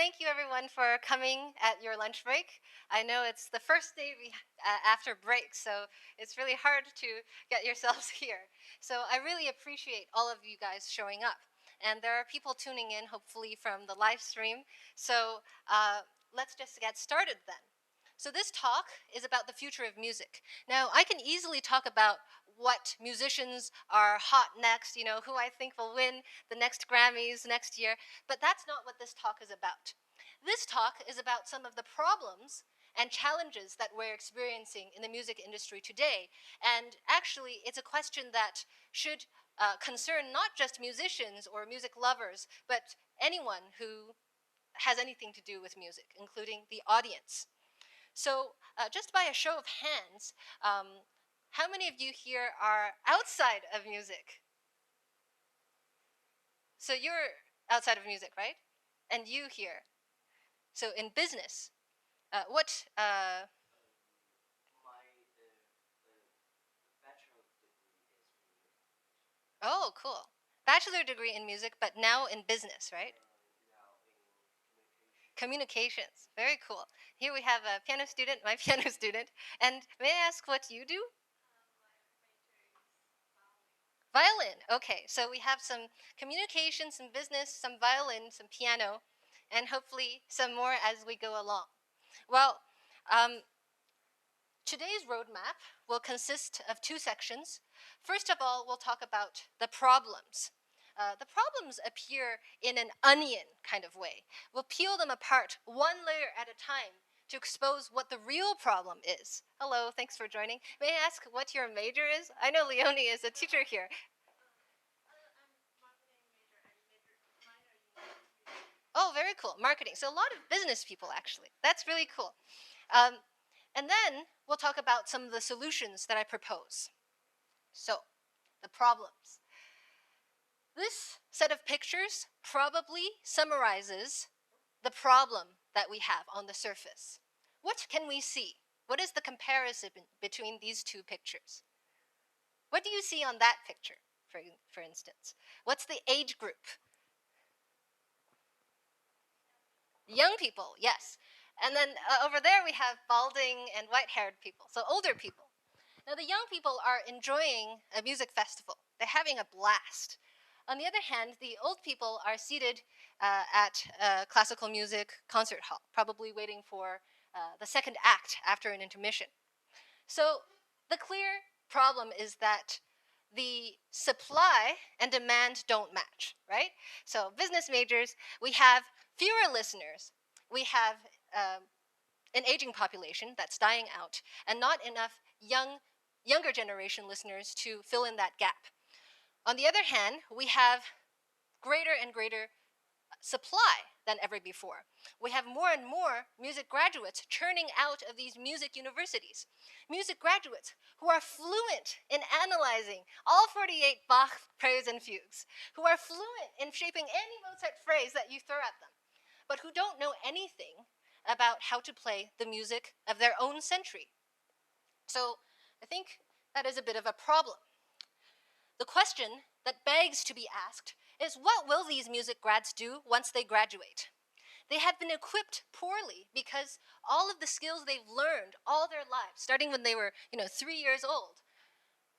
thank you everyone for coming at your lunch break. I know it's the first day after break, so it's really hard to get yourselves here. So I really appreciate all of you guys showing up. And there are people tuning in, hopefully, from the live stream. So let's just get started then. So this talk is about the future of music. Now, I can easily talk about what musicians are hot next, who I think will win the next Grammys next year, but that's not what this talk is about. This talk is about some of the problems and challenges that we're experiencing in the music industry today. And actually, it's a question that should concern not just musicians or music lovers, but anyone who has anything to do with music, including the audience. So just by a show of hands, how many of you here are outside of music? So you're outside of music, right? And you here. So in business, what? Oh, cool. Bachelor degree in music, but now in business, right? Communications. Very cool. Here we have a piano student, my piano student. And may I ask what you do? Violin. Okay, so we have some communication, some business, some violin, some piano, and hopefully some more as we go along. Well, today's roadmap will consist of two sections. First of all, we'll talk about the problems. The problems appear in an onion kind of way. We'll peel them apart one layer at a time to expose what the real problem is. Hello, thanks for joining. May I ask what your major is? I know Leonie is a teacher here. Oh, very cool. Marketing. So a lot of business people, actually. That's really cool. Um, and then we'll talk about some of the solutions that I propose. So, the problems. This set of pictures probably summarizes the problem that we have on the surface. What can we see? What is the comparison between these two pictures? What do you see on that picture, for instance? What's the age group? Young people, yes. And then over there we have balding and white-haired people, so older people. Now the young people are enjoying a music festival. They're having a blast. On the other hand, the old people are seated at a classical music concert hall, probably waiting for the second act after an intermission. So the clear problem is that the supply and demand don't match, right? So business majors, we have fewer listeners. We have an aging population that's dying out, and not enough younger generation listeners to fill in that gap. On the other hand, we have greater and greater supply than ever before. We have more and more music graduates churning out of these music universities. Music graduates who are fluent in analyzing all 48 Bach preludes and fugues, who are fluent in shaping any Mozart phrase that you throw at them, but who don't know anything about how to play the music of their own century. So I think that is a bit of a problem. The question that begs to be asked is, what will these music grads do once they graduate? They have been equipped poorly because all of the skills they've learned all their lives, starting when they were, 3 years old,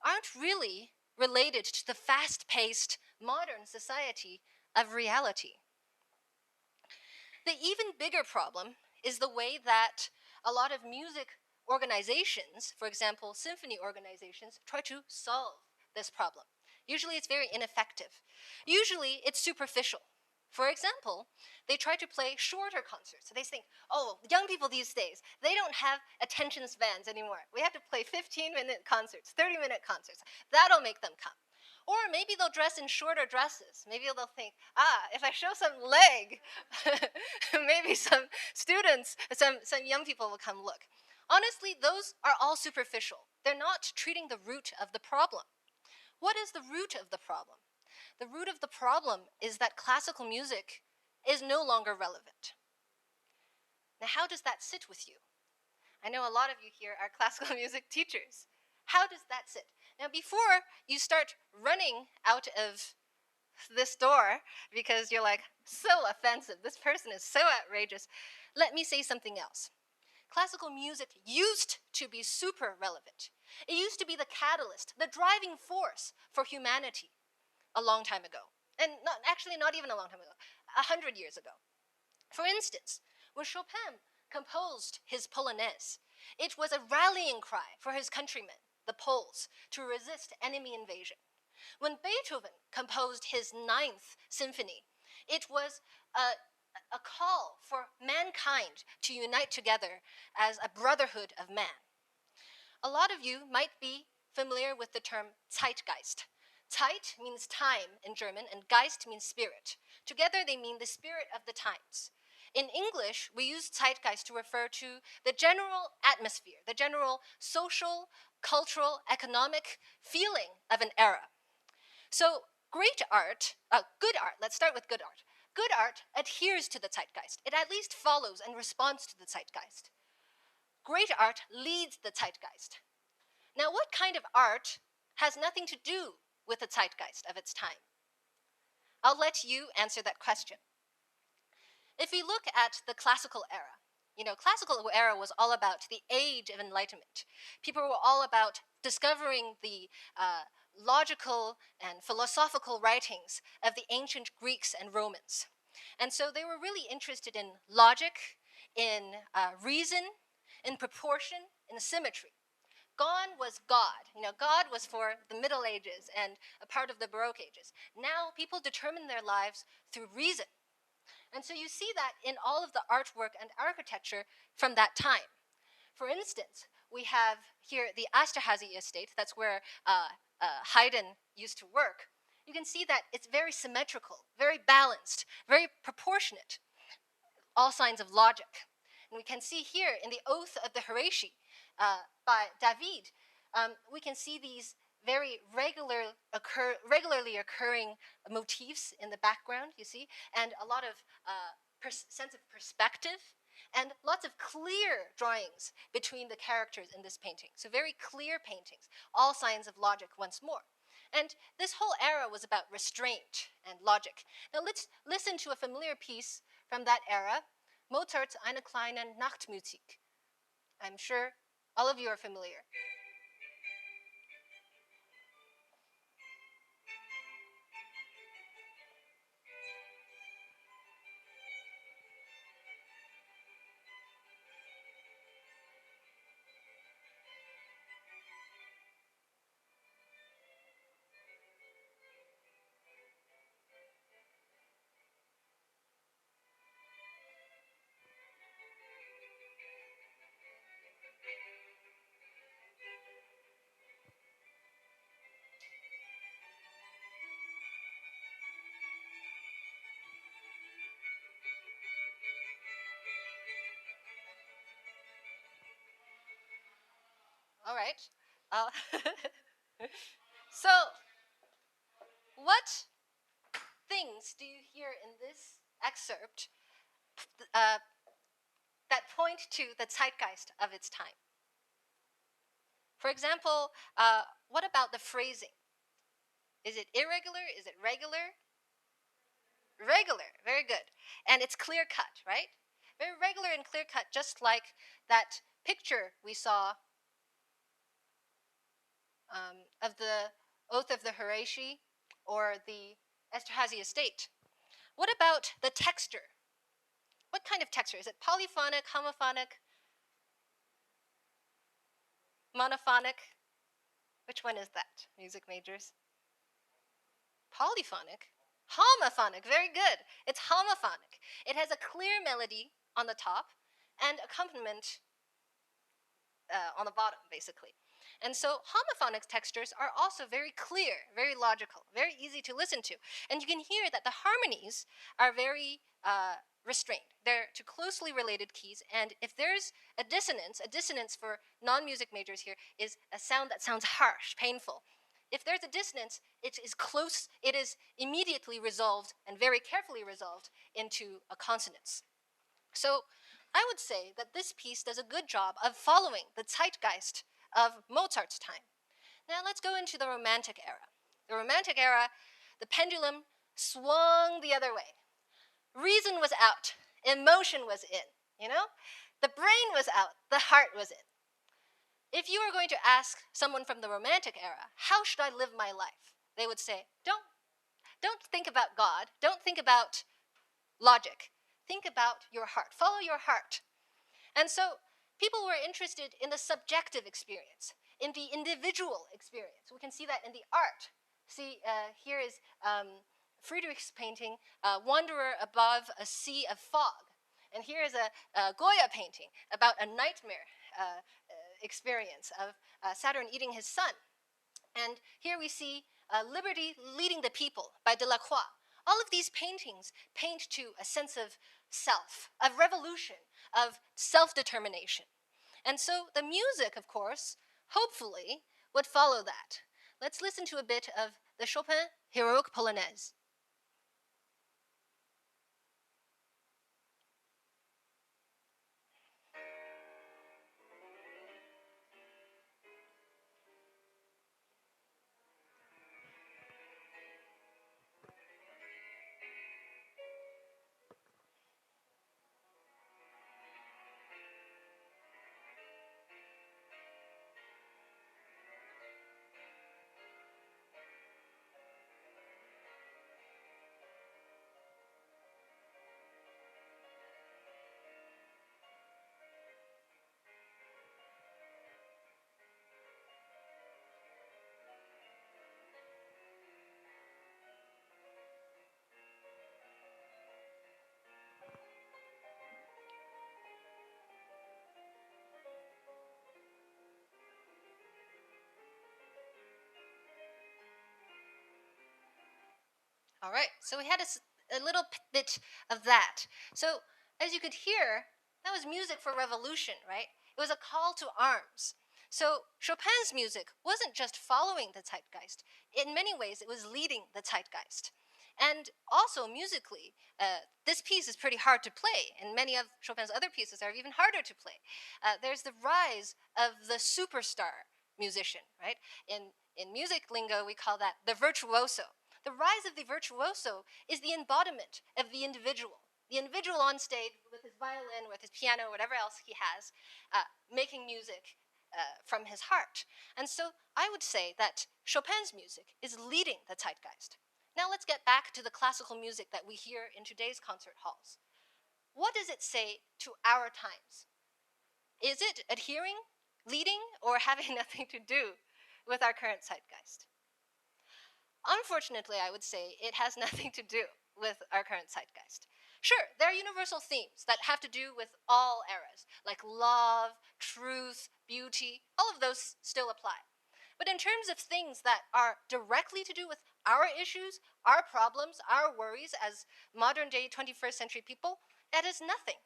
aren't really related to the fast-paced modern society of reality. The even bigger problem is the way that a lot of music organizations, for example, symphony organizations, try to solve this problem. Usually it's very ineffective. Usually it's superficial. For example, they try to play shorter concerts. So they think, oh, young people these days, they don't have attention spans anymore. We have to play 15-minute concerts, 30-minute concerts. That'll make them come. Or maybe they'll dress in shorter dresses. Maybe they'll think, if I show some leg, maybe some students, some young people will come look. Honestly, those are all superficial. They're not treating the root of the problem. What is the root of the problem? The root of the problem is that classical music is no longer relevant. Now, how does that sit with you? I know a lot of you here are classical music teachers. How does that sit? Now, before you start running out of this door because you're like, so offensive. This person is so outrageous. Let me say something else. Classical music used to be super relevant. It used to be the catalyst, the driving force for humanity a long time ago. And not even a long time ago, 100 years ago. For instance, when Chopin composed his Polonaise, it was a rallying cry for his countrymen, the Poles, to resist enemy invasion. When Beethoven composed his Ninth Symphony, it was a call for mankind to unite together as a brotherhood of man. A lot of you might be familiar with the term Zeitgeist. Zeit means time in German, and Geist means spirit. Together, they mean the spirit of the times. In English, we use Zeitgeist to refer to the general atmosphere, the general social, cultural, economic feeling of an era. So, good art, let's start with good art. Good art adheres to the zeitgeist. It at least follows and responds to the zeitgeist. Great art leads the zeitgeist. Now, what kind of art has nothing to do with the zeitgeist of its time? I'll let you answer that question. If we look at the classical era, classical era was all about the age of enlightenment. People were all about discovering the logical and philosophical writings of the ancient Greeks and Romans. And so they were really interested in logic, in reason, in proportion, in symmetry. Gone was God. God was for the Middle Ages and a part of the Baroque ages. Now people determine their lives through reason. And so you see that in all of the artwork and architecture from that time. For instance, we have here the Esterhazy estate. That's where Haydn used to work. You can see that it's very symmetrical, very balanced, very proportionate, all signs of logic. And we can see here in the Oath of the Horatii by David, we can see these very regularly occurring motifs in the background, you see, and a lot of sense of perspective, and lots of clear drawings between the characters in this painting. So very clear paintings, all signs of logic once more. And this whole era was about restraint and logic. Now let's listen to a familiar piece from that era, Mozart's Eine kleine Nachtmusik. I'm sure all of you are familiar. All right. Uh, so, what things do you hear in this excerpt uh, that point to the zeitgeist of its time? For example, what about the phrasing? Is it irregular? Is it regular? Regular, very good. And it's clear cut, right? Very regular and clear cut, just like that picture we saw of the Oath of the Horatii or the Esterhazy estate. What about the texture? What kind of texture? Is it polyphonic, homophonic, monophonic? Which one is that, music majors? Polyphonic? Homophonic, very good. It's homophonic. It has a clear melody on the top and accompaniment on the bottom, basically. And so homophonic textures are also very clear, very logical, very easy to listen to. And you can hear that the harmonies are very restrained. They're to closely related keys. And if there's a dissonance for non-music majors here is a sound that sounds harsh, painful. If there's a dissonance, it is immediately resolved and very carefully resolved into a consonance. So I would say that this piece does a good job of following the zeitgeist of Mozart's time. Now let's go into the Romantic era. The Romantic era, the pendulum swung the other way. Reason was out, emotion was in, you know? The brain was out, the heart was in. If you were going to ask someone from the Romantic era, how should I live my life? They would say, don't think about God, don't think about logic. Think about your heart, follow your heart. And so people were interested in the subjective experience, in the individual experience. We can see that in the art. See, here is Friedrich's painting, Wanderer Above a Sea of Fog. And here is a Goya painting about a nightmare experience of Saturn eating his son. And here we see Liberty Leading the People by Delacroix. All of these paintings paint to a sense of self, of revolution, of self-determination. And so the music, of course, hopefully, would follow that. Let's listen to a bit of the Chopin Heroic Polonaise. All right, so we had a little bit of that. So as you could hear, that was music for revolution, right? It was a call to arms. So Chopin's music wasn't just following the zeitgeist. In many ways, it was leading the zeitgeist. And also musically, this piece is pretty hard to play, and many of Chopin's other pieces are even harder to play. There's the rise of the superstar musician, right? In music lingo, we call that the virtuoso. The rise of the virtuoso is the embodiment of the individual. The individual on stage with his violin, with his piano, whatever else he has, making music from his heart. And so I would say that Chopin's music is leading the zeitgeist. Now let's get back to the classical music that we hear in today's concert halls. What does it say to our times? Is it adhering, leading, or having nothing to do with our current zeitgeist? Unfortunately, I would say it has nothing to do with our current zeitgeist. Sure, there are universal themes that have to do with all eras, like love, truth, beauty, all of those still apply. But in terms of things that are directly to do with our issues, our problems, our worries as modern day 21st century people, that is nothing.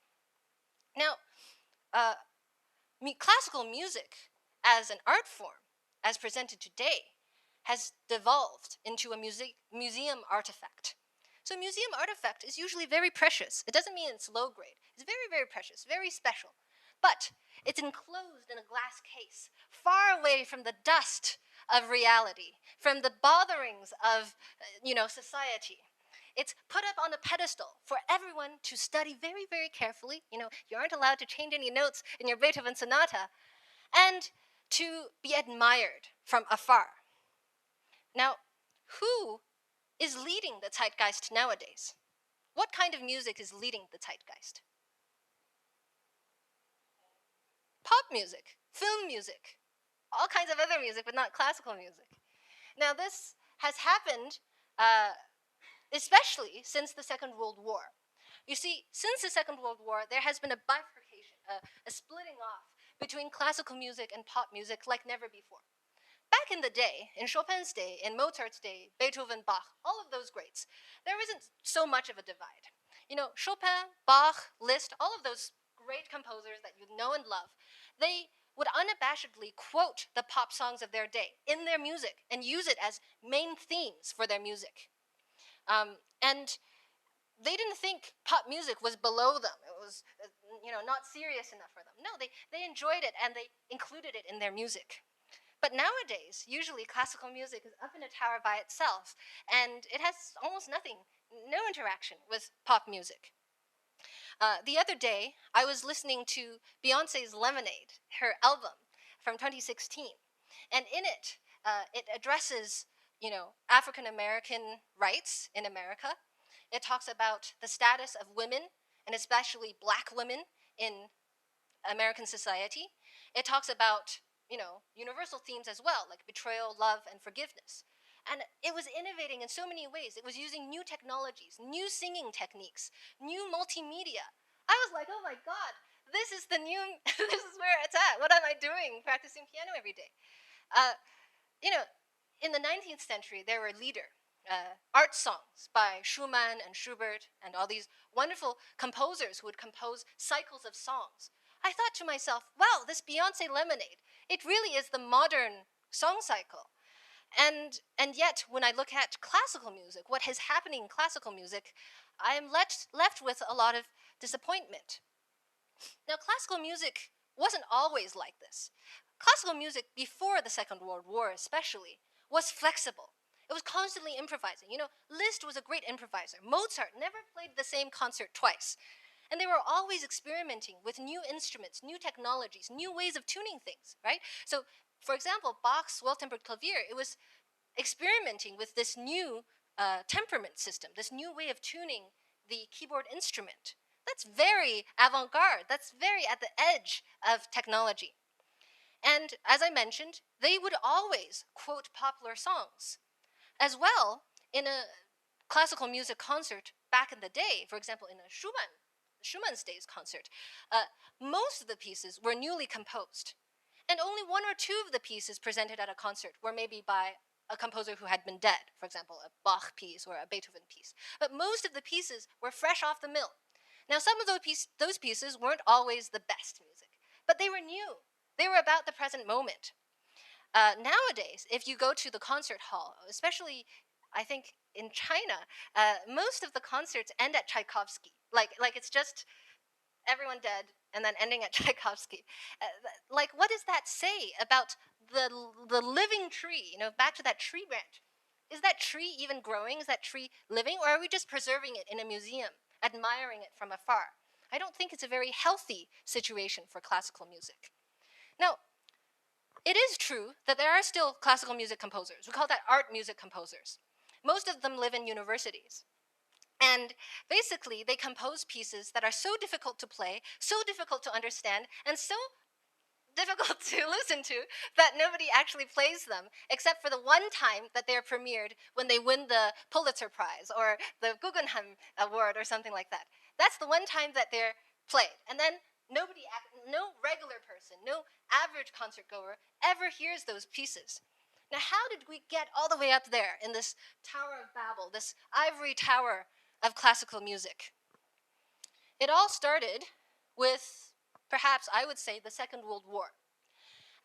Now, classical music as an art form, as presented today, has devolved into a museum artifact. So museum artifact is usually very precious. It doesn't mean it's low grade. It's very, very precious, very special. But it's enclosed in a glass case, far away from the dust of reality, from the botherings of, society. It's put up on a pedestal for everyone to study very, very carefully. You aren't allowed to change any notes in your Beethoven sonata, and to be admired from afar. Now, who is leading the zeitgeist nowadays? What kind of music is leading the zeitgeist? Pop music, film music, all kinds of other music, but not classical music. Now, this has happened especially since the Second World War. You see, since the Second World War, there has been a bifurcation, a splitting off between classical music and pop music like never before. Back in the day, in Chopin's day, in Mozart's day, Beethoven, Bach, all of those greats, there isn't so much of a divide. Chopin, Bach, Liszt, all of those great composers that you know and love, they would unabashedly quote the pop songs of their day in their music and use it as main themes for their music. And they didn't think pop music was below them. It was, not serious enough for them. No, they enjoyed it and they included it in their music. But nowadays, usually classical music is up in a tower by itself, and it has almost nothing, no interaction with pop music. The other day, I was listening to Beyonce's Lemonade, her album from 2016, and in it, it addresses, African American rights in America. It talks about the status of women, and especially black women in American society. It talks about, universal themes as well, like betrayal, love, and forgiveness. And it was innovating in so many ways. It was using new technologies, new singing techniques, new multimedia. I was like, oh my God, this is the new, this is where it's at. What am I doing practicing piano every day? Uh, you know, in the 19th century, there were art songs by Schumann and Schubert and all these wonderful composers who would compose cycles of songs. I thought to myself, wow, this Beyonce Lemonade, it really is the modern song cycle. And yet, when I look at classical music, what is happening in classical music, I am left with a lot of disappointment. Now, classical music wasn't always like this. Classical music before the Second World War, especially, was flexible. It was constantly improvising. Liszt was a great improviser. Mozart never played the same concert twice. And they were always experimenting with new instruments, new technologies, new ways of tuning things, right? So, for example, Bach's well-tempered clavier, it was experimenting with this new temperament system, this new way of tuning the keyboard instrument. That's very avant-garde. That's very at the edge of technology. And as I mentioned, they would always quote popular songs. As well, in a classical music concert back in the day, for example, in a Schumann's Days concert, most of the pieces were newly composed. And only one or two of the pieces presented at a concert were maybe by a composer who had been dead, for example, a Bach piece or a Beethoven piece. But most of the pieces were fresh off the mill. Now, some of those pieces weren't always the best music, but they were new. They were about the present moment. Nowadays, if you go to the concert hall, especially, I think in China, most of the concerts end at Tchaikovsky. Like it's just everyone dead and then ending at Tchaikovsky. Like, what does that say about the living tree? Back to that tree branch. Is that tree even growing? Is that tree living, or are we just preserving it in a museum, admiring it from afar? I don't think it's a very healthy situation for classical music. Now, it is true that there are still classical music composers. We call that art music composers. Most of them live in universities. And basically, they compose pieces that are so difficult to play, so difficult to understand, and so difficult to listen to that nobody actually plays them, except for the one time that they're premiered when they win the Pulitzer Prize or the Guggenheim Award or something like that. That's the one time that they're played. And then no regular person, no average concert goer ever hears those pieces. Now, how did we get all the way up there in this Tower of Babel, this ivory tower of classical music? It all started with, perhaps I would say, the Second World War.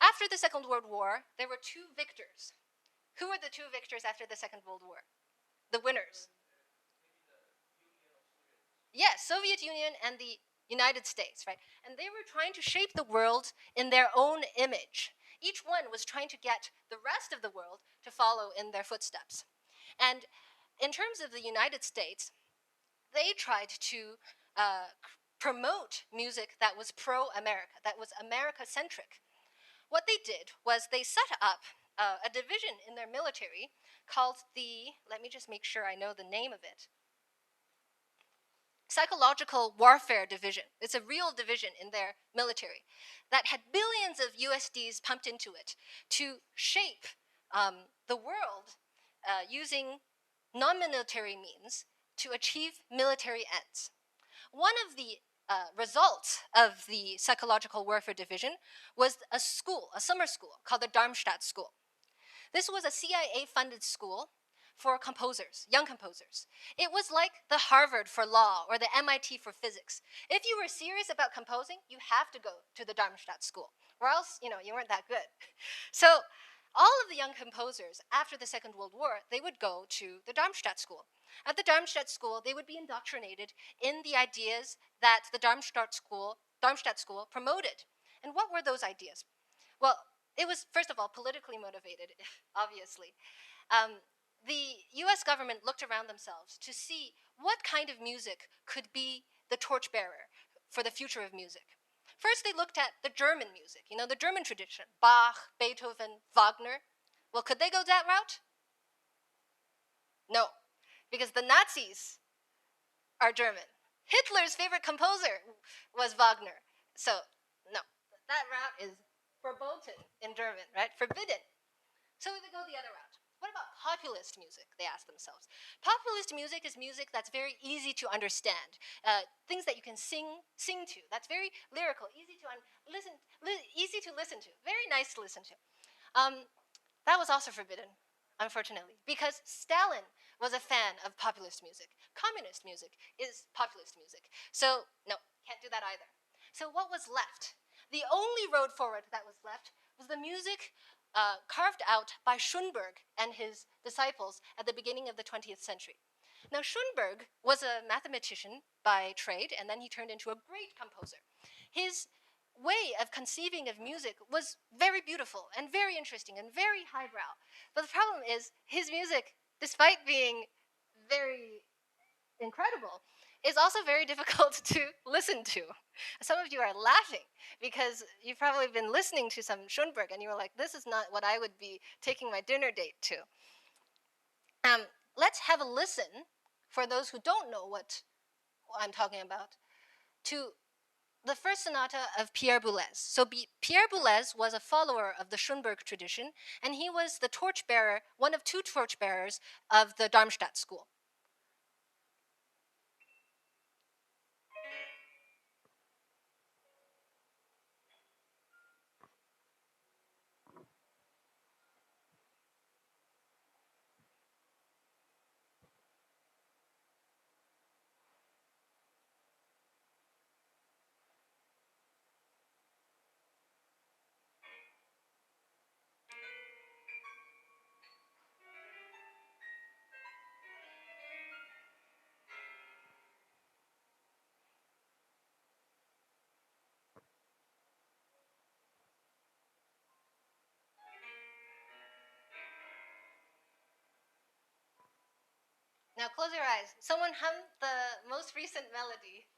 After the Second World War, there were two victors. Who were the two victors after the Second World War? The winners. Yes, Soviet Union and the United States, right? And they were trying to shape the world in their own image. Each one was trying to get the rest of the world to follow in their footsteps. And in terms of the United States, they tried to promote music that was pro-America, that was America-centric. What they did was they set up a division in their military called let me just make sure I know the name of it, Psychological Warfare Division. It's a real division in their military that had billions of USDs pumped into it to shape the world using non-military means to achieve military ends. One of the results of the Psychological Warfare Division was a summer school called the Darmstadt School. This was a CIA-funded school for composers, young composers. It was like the Harvard for law or the MIT for physics. If you were serious about composing, you have to go to the Darmstadt School, or else, you weren't that good. So all of the young composers after the Second World War, they would go to the Darmstadt School. At the Darmstadt School, they would be indoctrinated in the ideas that the Darmstadt School promoted. And what were those ideas? Well, it was, first of all, politically motivated, obviously. The US government looked around themselves to see what kind of music could be the torchbearer for the future of music. First, they looked at the German music, the German tradition, Bach, Beethoven, Wagner. Well, could they go that route? No, because the Nazis are German. Hitler's favorite composer was Wagner. So, no, that route is verboten in German, right? Forbidden. So they go the other route. What about populist music? They ask themselves. Populist music is music that's very easy to understand, things that you can sing to. That's very lyrical, easy to easy to listen to, very nice to listen to. That was also forbidden, unfortunately, because Stalin was a fan of populist music. Communist music is populist music. So, no, can't do that either. So, what was left? The only road forward that was left was the music carved out by Schoenberg and his disciples at the beginning of the 20th century. Now, Schoenberg was a mathematician by trade, and then he turned into a great composer. His way of conceiving of music was very beautiful and very interesting and very highbrow. But the problem is, his music, despite being very incredible, is also very difficult to listen to. Some of you are laughing because you've probably been listening to some Schoenberg and you were like, this is not what I would be taking my dinner date to. Let's have a listen, for those who don't know what I'm talking about, to the first sonata of Pierre Boulez. So Pierre Boulez was a follower of the Schoenberg tradition, and he was the torchbearer, one of two torchbearers of the Darmstadt school. Now close your eyes. Someone hum the most recent melody.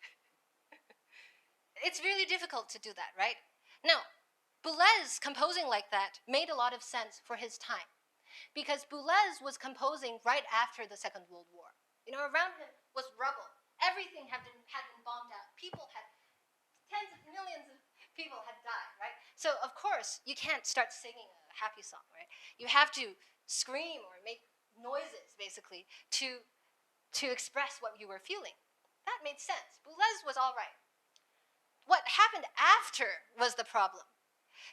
It's really difficult to do that, right? Now, Boulez composing like that made a lot of sense for his time, because Boulez was composing right after the Second World War. Around him was rubble. Everything had been bombed out. People had, tens of millions of people had died, right? So, of course, you can't start singing a happy song, right? You have to scream or make noises, basically, to express what you were feeling. That made sense. Boulez was all right. What happened after was the problem.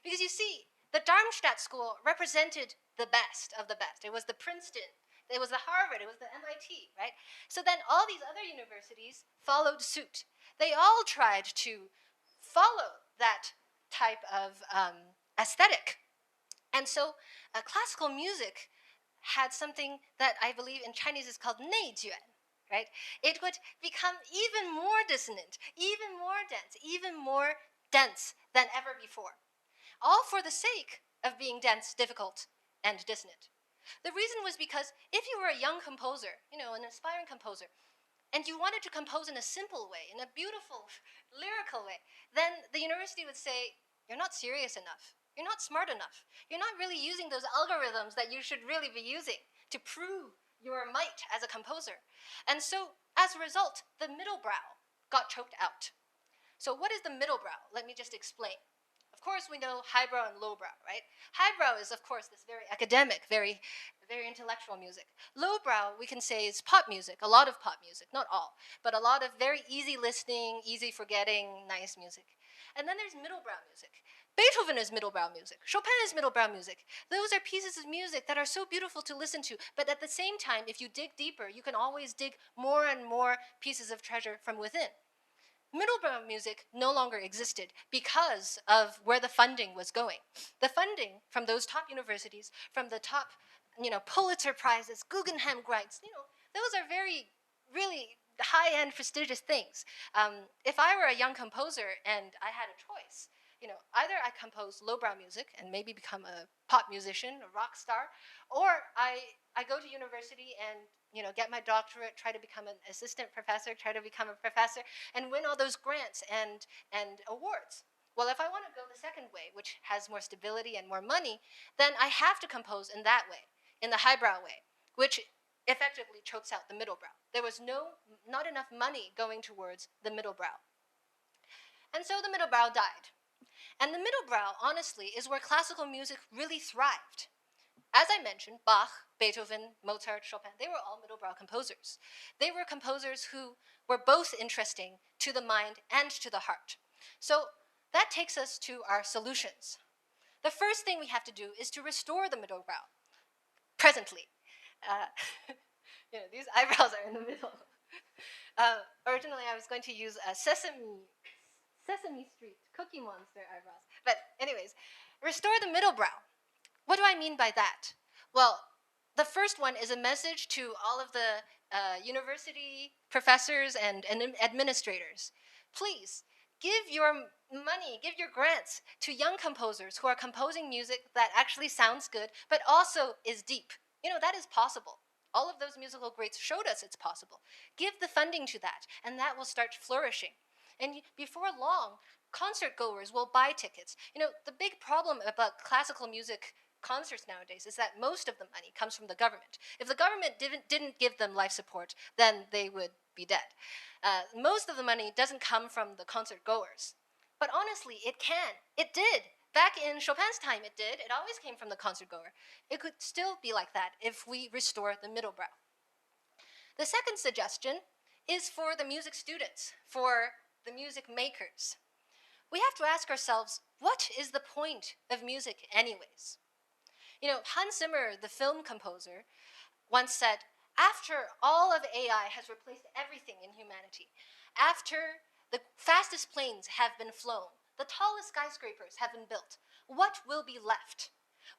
Because you see, the Darmstadt school represented the best of the best. It was the Princeton, it was the Harvard, it was the MIT, right? So then all these other universities followed suit. They all tried to follow that type of aesthetic. And so classical music had something that I believe in Chinese is called 内卷, right? It would become even more dissonant, even more dense than ever before. All for the sake of being dense, difficult, and dissonant. The reason was because if you were a young composer, an aspiring composer, and you wanted to compose in a simple way, in a beautiful, lyrical way, then the university would say, you're not serious enough. You're not smart enough. You're not really using those algorithms that you should really be using to prove your might as a composer. And so, as a result, the middle brow got choked out. So what is the middle brow? Let me just explain. Of course, we know highbrow and lowbrow, right? Highbrow is, of course, this very academic, very intellectual music. Lowbrow, we can say, is pop music, a lot of pop music, not all, but a lot of very easy listening, easy forgetting, nice music. And then there's middlebrow music. Beethoven is middlebrow music. Chopin is middlebrow music. Those are pieces of music that are so beautiful to listen to, but at the same time, if you dig deeper, you can always dig more and more pieces of treasure from within. Middlebrow music no longer existed because of where the funding was going. The funding from those top universities, from the top, Pulitzer Prizes, Guggenheim Grants, those are very, really high-end, prestigious things. If I were a young composer and I had a choice, either I compose lowbrow music and maybe become a pop musician, a rock star, or I go to university and get my doctorate, try to become an assistant professor, try to become a professor, and win all those grants and awards. Well, if I want to go the second way, which has more stability and more money, then I have to compose in that way, in the highbrow way, which effectively chokes out the middle brow. There was not enough money going towards the middle brow. And so the middle brow died. And the middle brow, honestly, is where classical music really thrived. As I mentioned, Bach, Beethoven, Mozart, Chopin, they were all middle brow composers. They were composers who were both interesting to the mind and to the heart. So that takes us to our solutions. The first thing we have to do is to restore the middle brow, presently. Uh, these eyebrows are in the middle. Originally, I was going to use a Sesame Street Cookie Monster eyebrows. But anyways, restore the middle brow. What do I mean by that? Well, the first one is a message to all of the university professors and administrators. Please, give your money, give your grants to young composers who are composing music that actually sounds good, but also is deep. That is possible. All of those musical greats showed us it's possible. Give the funding to that, and that will start flourishing. And before long, concert goers will buy tickets. The big problem about classical music concerts nowadays is that most of the money comes from the government. If the government didn't give them life support, then they would be dead. Most of the money doesn't come from the concert goers. But honestly, it can. It did. Back in Chopin's time, it did. It always came from the concert goer. It could still be like that if we restore the middle brow. The second suggestion is for the music students, for the music makers. We have to ask ourselves, what is the point of music anyways? Hans Zimmer, the film composer, once said, after all of AI has replaced everything in humanity, after the fastest planes have been flown, the tallest skyscrapers have been built, what will be left?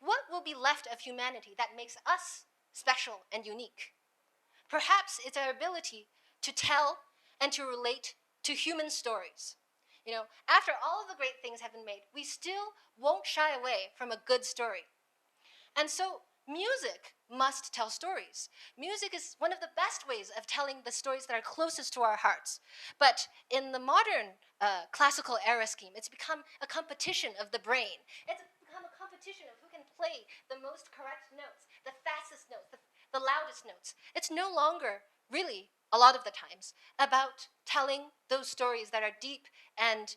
What will be left of humanity that makes us special and unique? Perhaps it's our ability to tell and to relate to human stories. After all of the great things have been made, we still won't shy away from a good story. And so music must tell stories. Music is one of the best ways of telling the stories that are closest to our hearts. But in the modern classical era scheme, it's become a competition of the brain. It's become a competition of who can play the most correct notes, the fastest notes, the loudest notes. It's no longer really, a lot of the times, about telling those stories that are deep and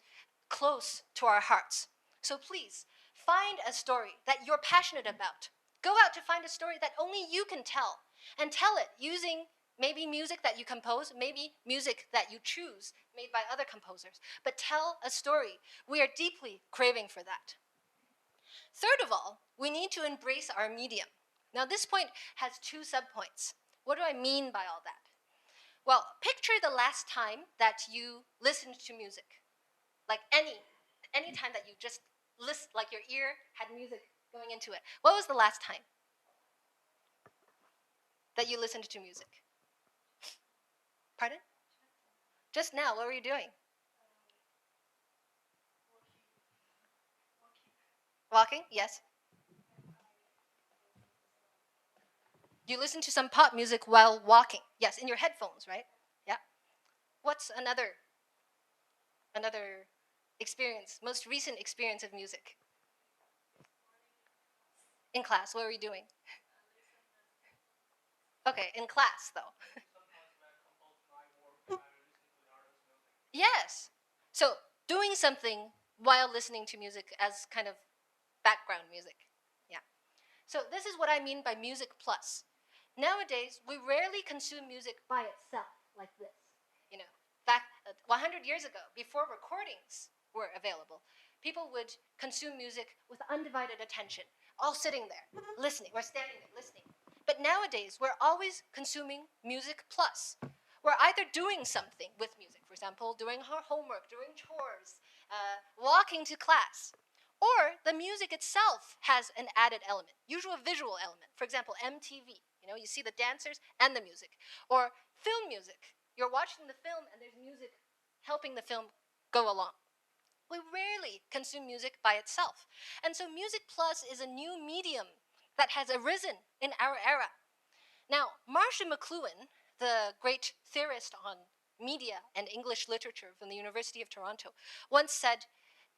close to our hearts. So please, find a story that you're passionate about. Go out to find a story that only you can tell, and tell it using maybe music that you compose, maybe music that you choose, made by other composers. But tell a story. We are deeply craving for that. Third of all, we need to embrace our medium. Now, this point has two subpoints. What do I mean by all that? Well, picture the last time that you listened to music. Like any time that you just listen, like your ear had music going into it. What was the last time that you listened to music? Pardon? Just now. What were you doing? Walking? Yes. You listen to some pop music while walking. Yes, in your headphones, right? Yeah. What's another experience, most recent experience of music? In class, what were you doing? Okay, in class though. Yes. So doing something while listening to music as kind of background music. Yeah. So this is what I mean by music plus. Nowadays, we rarely consume music by itself like this. Back 100 years ago, before recordings were available, people would consume music with undivided attention, all sitting there, listening, or standing there, listening. But nowadays, we're always consuming music plus. We're either doing something with music, for example, doing our homework, doing chores, walking to class, or the music itself has an added element, usually a visual element. For example, MTV. You see the dancers and the music. Or film music. You're watching the film and there's music helping the film go along. We rarely consume music by itself. And so Music Plus is a new medium that has arisen in our era. Now, Marshall McLuhan, the great theorist on media and English literature from the University of Toronto, once said,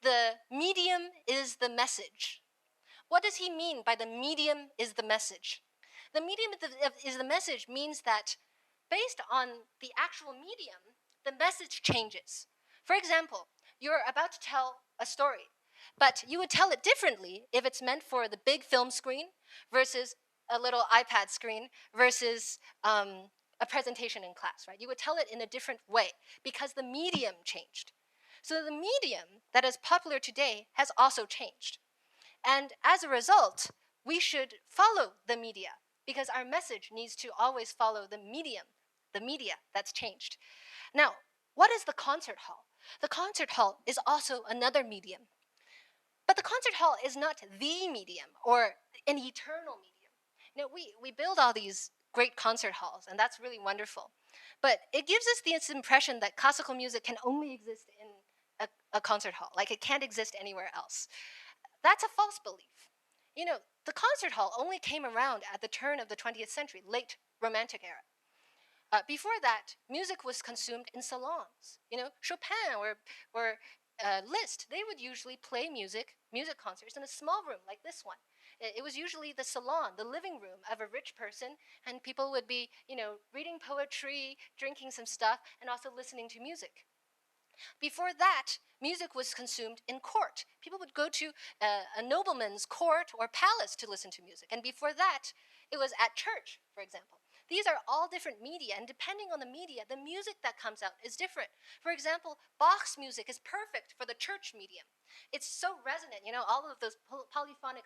"The medium is the message." What does he mean by the medium is the message? The medium is the message means that based on the actual medium, the message changes. For example, you're about to tell a story, but you would tell it differently if it's meant for the big film screen versus a little iPad screen versus a presentation in class, right? You would tell it in a different way because the medium changed. So the medium that is popular today has also changed. And as a result, we should follow the media because our message needs to always follow the medium, the media that's changed. Now, what is the concert hall? The concert hall is also another medium. But the concert hall is not the medium or an eternal medium. You know, we build all these great concert halls, and that's really wonderful. But it gives us this impression that classical music can only exist in a concert hall, like it can't exist anywhere else. That's a false belief. You know, the concert hall only came around at the turn of the 20th century, late Romantic era. Before that, music was consumed in salons. You know, Chopin or Liszt, they would usually play music concerts in a small room like this one. It was usually the salon, the living room of a rich person, and people would be, you know, reading poetry, drinking some stuff, and also listening to music. Before that, music was consumed in court. People would go to a nobleman's court or palace to listen to music. And before that, it was at church, for example. These are all different media, and depending on the media, the music that comes out is different. For example, Bach's music is perfect for the church medium. It's so resonant, you know, all of those polyphonic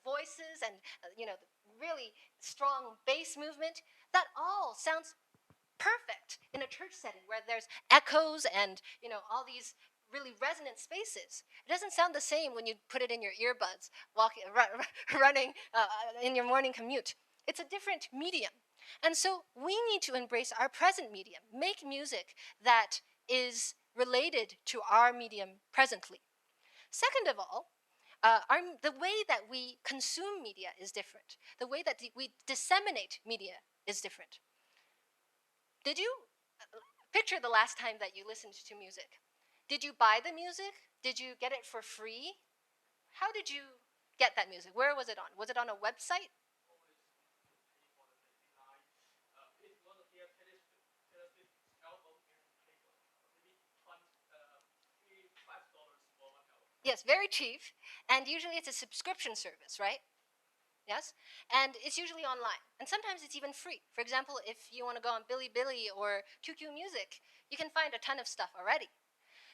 voices and, you know, the really strong bass movement, that all sounds perfect in a church setting where there's echoes and, you know, all these really resonant spaces. It doesn't sound the same when you put it in your earbuds running in your morning commute. It's a different medium. And so we need to embrace our present medium, make music that is related to our medium presently. Second of all, the way that we consume media is different. The way that we disseminate media is different. Did you picture the last time that you listened to music? Did you buy the music? Did you get it for free? How did you get that music? Where was it on? Was it on a website? Yes, very cheap. And usually it's a subscription service, right? Yes? And it's usually online. And sometimes it's even free. For example, if you want to go on Bilibili or QQ Music, you can find a ton of stuff already.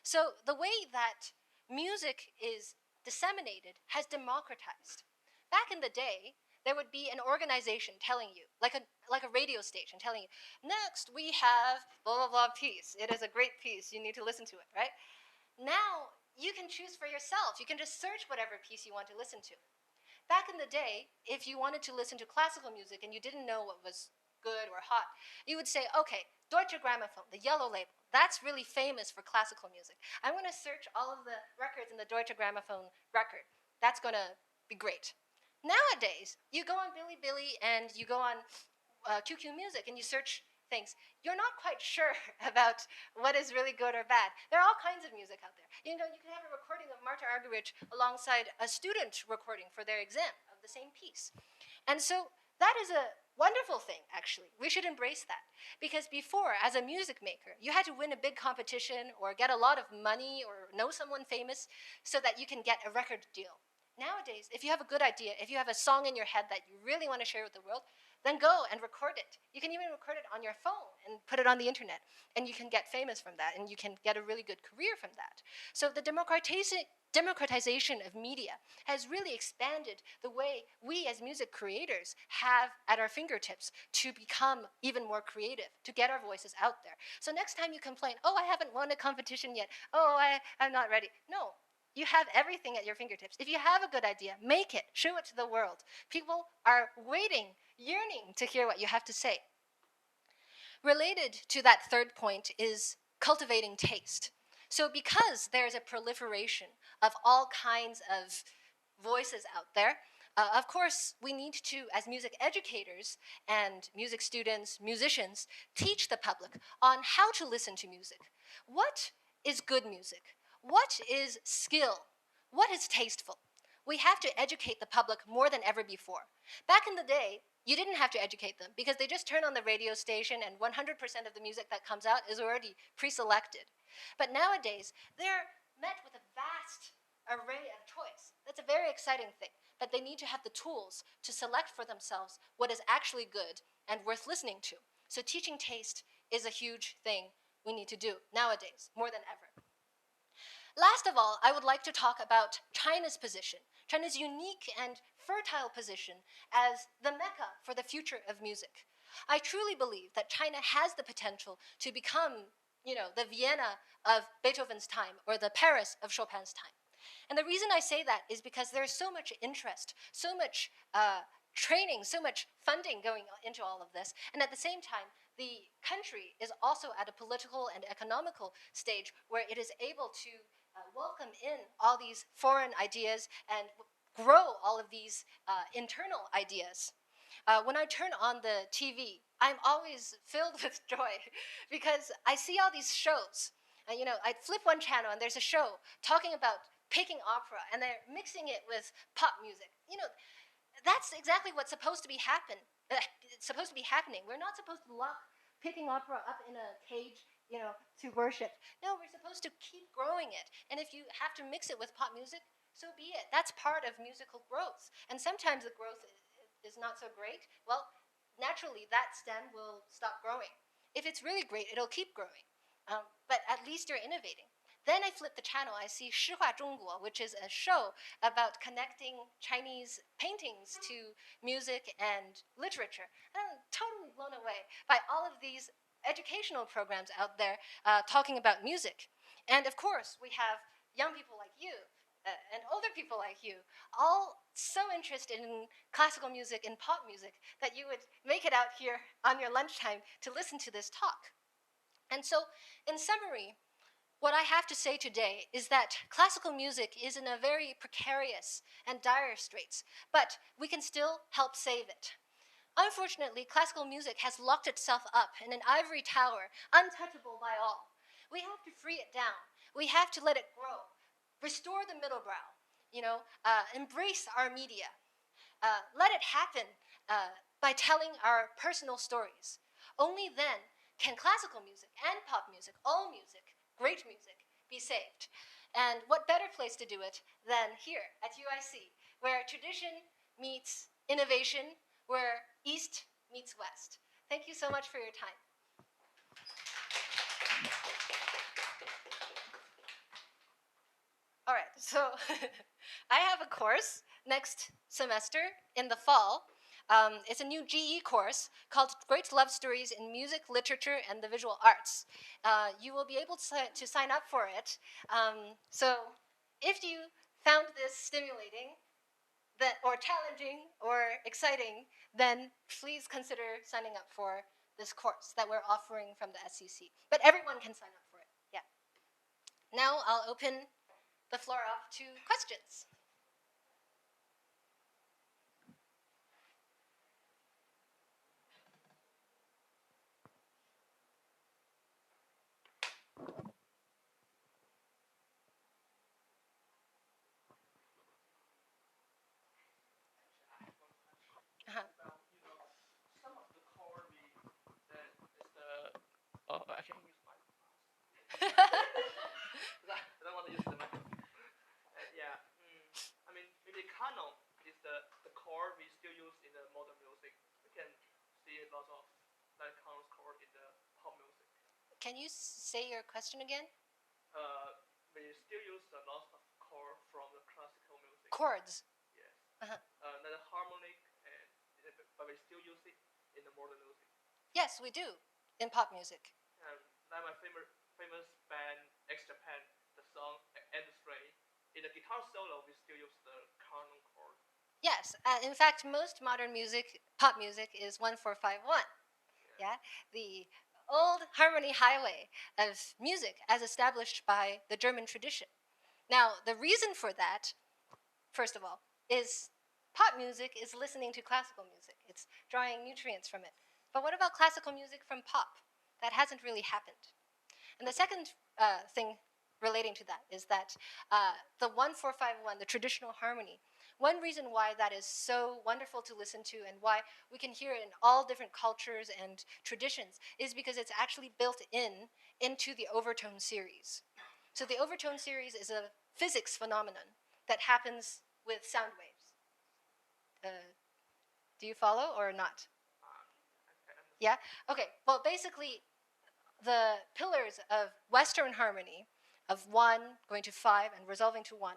So the way that music is disseminated has democratized. Back in the day, there would be an organization telling you, like a radio station telling you, next we have blah blah blah piece. It is a great piece. You need to listen to it, right? Now you can choose for yourself. You can just search whatever piece you want to listen to. Back in the day, if you wanted to listen to classical music and you didn't know what was good or hot, you would say, okay, Deutsche Grammophon, the yellow label, that's really famous for classical music. I'm going to search all of the records in the Deutsche Grammophon record. That's going to be great. Nowadays, you go on Bilibili and you go on QQ Music and you search things. You're not quite sure about what is really good or bad. There are all kinds of music out there. You know, you can have a recording of Marta Argerich alongside a student recording for their exam of the same piece. And so that is a wonderful thing, actually. We should embrace that. Because before, as a music maker, you had to win a big competition or get a lot of money or know someone famous so that you can get a record deal. Nowadays, if you have a good idea, if you have a song in your head that you really want to share with the world, then go and record it. You can even record it on your phone and put it on the internet. And you can get famous from that, and you can get a really good career from that. So the democratization of media has really expanded the way we as music creators have at our fingertips to become even more creative, to get our voices out there. So next time you complain, oh, I haven't won a competition yet, oh, I'm not ready. No, you have everything at your fingertips. If you have a good idea, make it, show it to the world. People are waiting, yearning to hear what you have to say. Related to that third point is cultivating taste. So because there's a proliferation of all kinds of voices out there, of course, we need to, as music educators and music students, musicians, teach the public on how to listen to music. What is good music? What is skill? What is tasteful? We have to educate the public more than ever before. Back in the day, you didn't have to educate them because they just turn on the radio station and 100% of the music that comes out is already pre-selected. But nowadays, they're met with a vast array of choice. That's a very exciting thing. But they need to have the tools to select for themselves what is actually good and worth listening to. So teaching taste is a huge thing we need to do nowadays, more than ever. Last of all, I would like to talk about China's position, China's unique and fertile position as the mecca for the future of music. I truly believe that China has the potential to become, the Vienna of Beethoven's time or the Paris of Chopin's time. And the reason I say that is because there's so much interest, so much training, so much funding going into all of this. And at the same time, the country is also at a political and economical stage where it is able to welcome in all these foreign ideas and grow all of these internal ideas. When I turn on the TV, I'm always filled with joy because I see all these shows. I flip one channel and there's a show talking about Peking opera and they're mixing it with pop music. That's exactly what's supposed to be it's supposed to be happening. We're not supposed to lock Peking opera up in a cage, to worship. No, we're supposed to keep growing it. And if you have to mix it with pop music, so be it. That's part of musical growth. And sometimes the growth is not so great. Well, naturally, that stem will stop growing. If it's really great, it'll keep growing. But at least you're innovating. Then I flip the channel, I see 诗画中国, which is a show about connecting Chinese paintings to music and literature. And I'm totally blown away by all of these educational programs out there talking about music. And of course, we have young people like you and older people like you, all so interested in classical music and pop music that you would make it out here on your lunchtime to listen to this talk. And so, in summary, what I have to say today is that classical music is in a very precarious and dire straits, but we can still help save it. Unfortunately, classical music has locked itself up in an ivory tower, untouchable by all. We have to free it down. We have to let it grow, restore the middle brow, embrace our media, let it happen by telling our personal stories. Only then can classical music and pop music, all music, great music, be saved. And what better place to do it than here at UIC, where tradition meets innovation, where East meets West. Thank you so much for your time. All right, so I have a course next semester in the fall. It's a new GE course called Great Love Stories in Music, Literature, and the Visual Arts. You will be able to sign up for it. So if you found this stimulating or challenging or exciting, then please consider signing up for this course that we're offering from the SCC. But everyone can sign up for it, yeah. Now I'll open the floor up to questions. Uh-huh. Some of the core we that is the I can use my I don't want to use the mic. Yeah, I mean maybe canon is the core we still use in the modern music. We can see a lot of like canon's core in the pop music. Can you say your question again? We still use a lot of core from the classical music. Chords. Yes. Uh-huh. The harmonic but we still use it in the modern music. Yes, we do in pop music. Like my famous band X Japan, the song and the string. In the guitar solo, we still use the canon chord. Yes, in fact, most modern music, pop music, is 1-4-5-1. Yeah, the old harmony highway of music as established by the German tradition. Now, the reason for that, first of all, is pop music is listening to classical music. It's drawing nutrients from it. But what about classical music from pop? That hasn't really happened. And the second thing relating to that is that the 1451, the traditional harmony, one reason why that is so wonderful to listen to and why we can hear it in all different cultures and traditions is because it's actually built into the overtone series. So the overtone series is a physics phenomenon that happens with sound waves. Do you follow or not? Yeah? Okay, well, basically, the pillars of Western harmony, of 1 going to 5 and resolving to 1,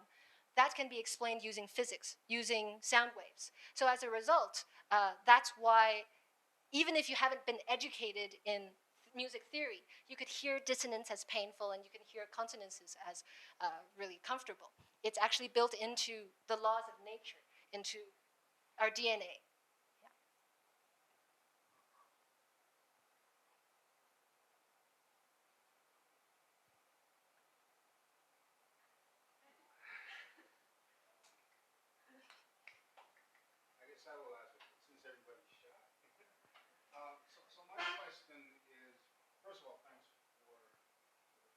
that can be explained using physics, using sound waves. So as a result, that's why even if you haven't been educated in music theory, you could hear dissonance as painful and you can hear consonances as really comfortable. It's actually built into the laws of nature, into our DNA. I guess I will ask it since everybody's shy. So my question is, first of all, thanks for the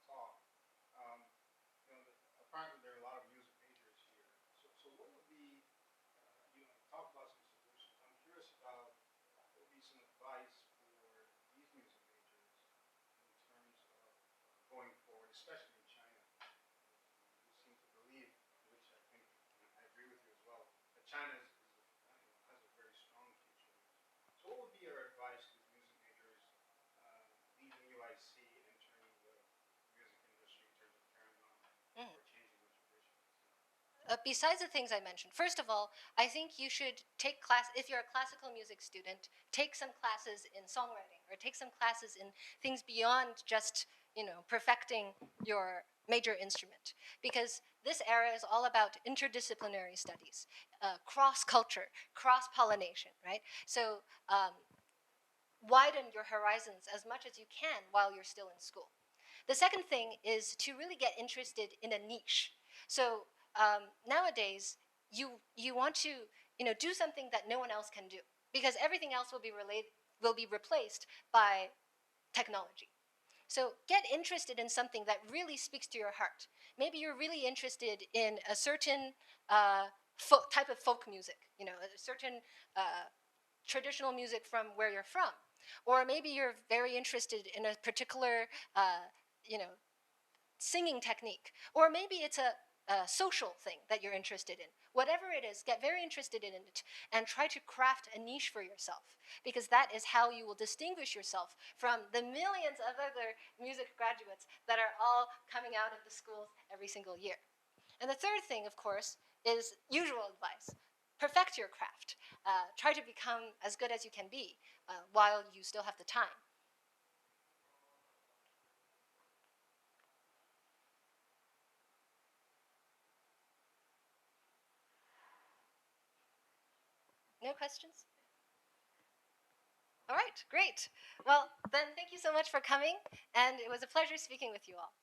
talk. Um, apparently there are a lot of music majors here. So what would be, talk about some solutions. I'm curious about what would be some advice for these music majors in terms of going forward, especially in China, who seem to believe, which I think, and I agree with you as well, that China has a very strong future. So what would be your advice to music majors leaving UIC, entering the music industry in terms of carrying on or changing the traditions? Besides the things I mentioned, first of all, I think you should take class, if you're a classical music student, take some classes in songwriting or take some classes in things beyond just, perfecting your major instrument. Because this era is all about interdisciplinary studies, cross culture, cross pollination, right? So widen your horizons as much as you can while you're still in school. The second thing is to really get interested in a niche. So nowadays, you want to do something that no one else can do because everything else will be replaced by technology. So get interested in something that really speaks to your heart. Maybe you're really interested in a certain type of folk music, a certain traditional music from where you're from. Or maybe you're very interested in a particular, you know, singing technique. Or maybe it's a social thing that you're interested in. Whatever it is, get very interested in it and try to craft a niche for yourself because that is how you will distinguish yourself from the millions of other music graduates that are all coming out of the schools every single year. And the third thing, of course, is usual advice. Perfect your craft. Try to become as good as you can be while you still have the time. No questions? All right, great. Well, then thank you so much for coming, and it was a pleasure speaking with you all.